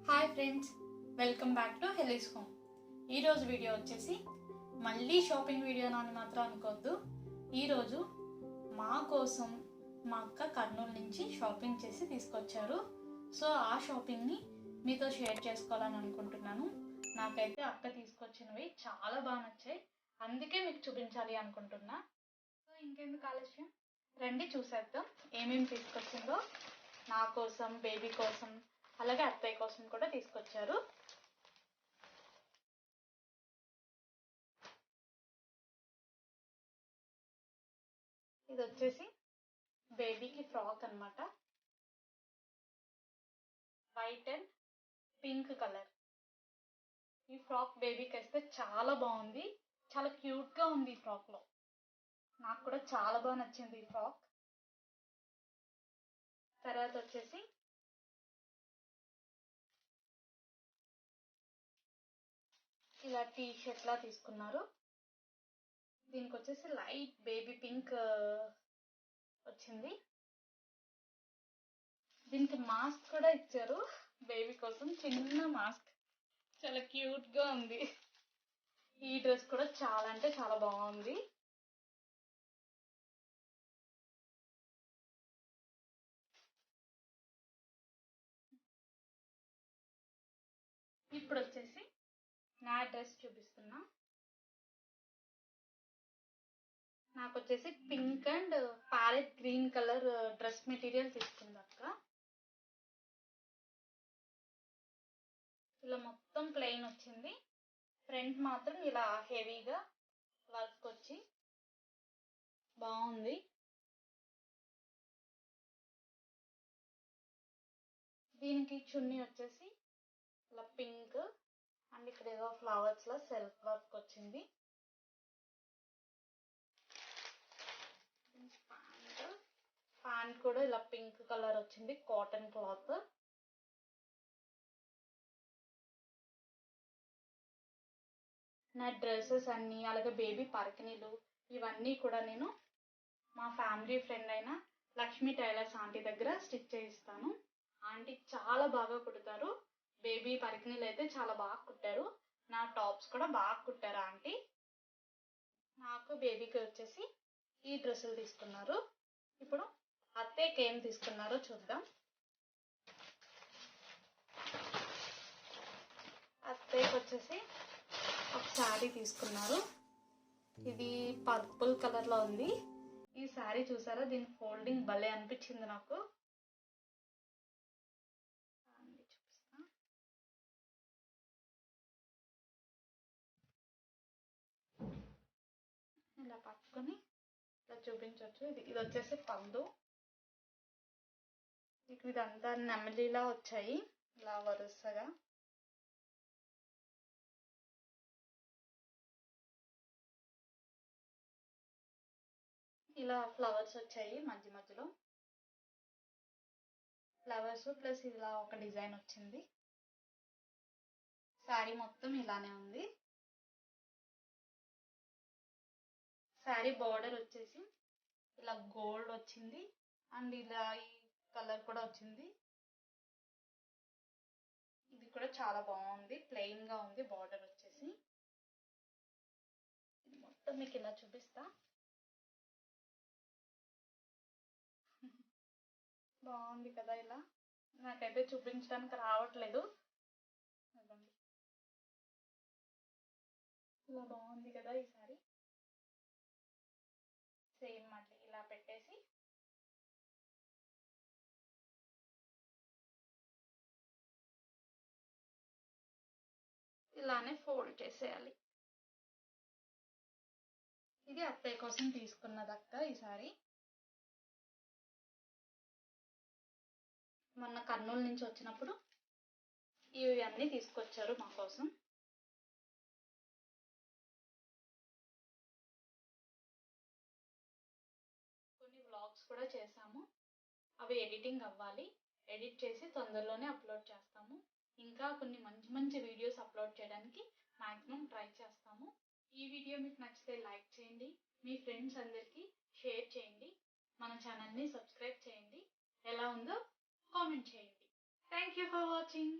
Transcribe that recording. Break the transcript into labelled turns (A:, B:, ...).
A: Hi friends, welcome back to Hailey's home. ఈరోజు video వచ్చేసి మళ్ళీ షాపింగ్ వీడియో అని మాత్రం అనుకోవద్దు. ఈరోజు మా కోసం మా అక్క కర్నూలు నుంచి షాపింగ్ చేసి తీసుకొచ్చారు. సో ఆ షాపింగ్ని మీతో షేర్ చేసుకోవాలని అనుకుంటున్నాను. నాకైతే అక్క తీసుకొచ్చినవి చాలా బాగా నచ్చాయి, అందుకే మీకు చూపించాలి అనుకుంటున్నా. సో ఇంకెందుకు ఆలస్యం, రండి చూసేద్దాం ఏమేమి తీసుకొచ్చిందో. నా కోసం, బేబీ కోసం, అలాగే అత్తయ్య కోసం కూడా తీసుకొచ్చారు. ఇది వచ్చేసి బేబీకి ఫ్రాక్ అన్నమాట, వైట్ అండ్ పింక్ కలర్. ఈ ఫ్రాక్ బేబీకి వేస్తే చాలా బాగుంది, చాలా క్యూట్ గా ఉంది. ఈ ఫ్రాక్ లో నాకు కూడా చాలా బాగా నచ్చింది ఈ ఫ్రాక్. తర్వాత వచ్చేసి ఇలా టీ షర్ట్ లా తీసుకున్నారు. దీనికి వచ్చేసి లైట్ బేబీ పింక్ వచ్చింది. దీనికి మాస్క్ కూడా ఇచ్చారు బేబీ కోసం, చిన్న మాస్క్, చాలా క్యూట్ గా ఉంది. ఈ డ్రెస్ కూడా చాలా అంటే చాలా బాగుంది. ఇప్పుడు వచ్చేసి నా డ్రెస్ చూపిస్తున్నా. నాకు వచ్చేసి pink and parrot green colour dress material తీసుకుంది అక్క. ఇలా మొత్తం ప్లెయిన్ వచ్చింది, ఫ్రంట్ మాత్రం ఇలా హెవీగా వర్క్ వచ్చి బాగుంది. దీనికి చున్నీ వచ్చేసి ఇలా పింక్ అండ్ ఇక్కడ ఏదో ఫ్లవర్స్ లా సెల్ఫ్ వర్క్ వచ్చింది. ప్యాంట్ కూడా ఇలా పింక్ కలర్ వచ్చింది, కాటన్ క్లాత్. నా డ్రెస్సెస్ అన్నీ, అలాగే బేబీ పరకనీలు, ఇవన్నీ కూడా నేను మా ఫ్యామిలీ ఫ్రెండ్ అయిన లక్ష్మీ టైలర్స్ ఆంటీ దగ్గర స్టిచ్ చేయిస్తాను. ఆంటీ చాలా బాగా కుడతారు. బేబీ పరకనీలు అయితే చాలా బాగా కుట్టారు. నా టాప్స్ కూడా బాగా కుట్టారు ఆంటీ. నాకు బేబీకి వచ్చేసి ఈ డ్రెస్సులు తీసుకున్నారు. ఇప్పుడు అత్తయ్యకి ఏం తీసుకున్నారో చూద్దాం. అత్తయ్యకి వచ్చేసి ఒక శారీ తీసుకున్నారు. ఇది పర్పుల్ కలర్ లో ఉంది. ఈ శారీ చూసారా, దీని ఫోల్డింగ్ భలే అనిపించింది నాకు. చూపిస్తా. ఇలా పట్టుకొని ఇలా చూపించవచ్చు. ఇది వచ్చేసి పళ్ళు. ఇదంతా నెమలిలా వచ్చాయి ఇలా వరుసగా. ఇలా ఫ్లవర్స్ వచ్చాయి మధ్య మధ్యలో, ఫ్లవర్స్ ప్లస్ ఇలా ఒక డిజైన్ వచ్చింది. శారీ మొత్తం ఇలానే ఉంది. శారీ బార్డర్ వచ్చేసి ఇలా గోల్డ్ వచ్చింది అండ్ ఇలా ఈ కలర్ కూడా వచ్చింది. ఇది కూడా చాలా బాగుంది, ప్లెయిన్ గా ఉంది బార్డర్ వచ్చేసి. ఇది మొత్తం మీకు ఇలా చూపిస్తా. బాగుంది కదా, ఇలా నాకైతే చూపించడానికి రావట్లేదు. ఇలా బాగుంది కదా ఈ సారీ. సేమ్ మళ్ళీ ఇలా పెట్టేసి ఇలానే ఫోల్డ్ చేసేయాలి. ఇది అత్తయ్య కోసం తీసుకున్నదక్క ఈ సారీ. మొన్న కర్నూలు నుంచి వచ్చినప్పుడు ఇవి అన్నీ తీసుకొచ్చారు మా కోసం. కొన్ని వ్లాగ్స్ కూడా చేసాము, అవి ఎడిటింగ్ అవ్వాలి. ఎడిట్ చేసి తొందరలోనే అప్లోడ్ చేస్తాము. ఇంకా కొన్ని మంచి మంచి వీడియోస్ అప్లోడ్ చేయడానికి మాక్సిమం ట్రై చేస్తాము. ఈ వీడియో మీకు నచ్చితే లైక్ చేయండి, మీ ఫ్రెండ్స్ అందరికీ షేర్ చేయండి, మన ఛానల్ని సబ్స్క్రైబ్ చేయండి, ఎలా ఉందో కామెంట్ చేయండి. Thank you for watching.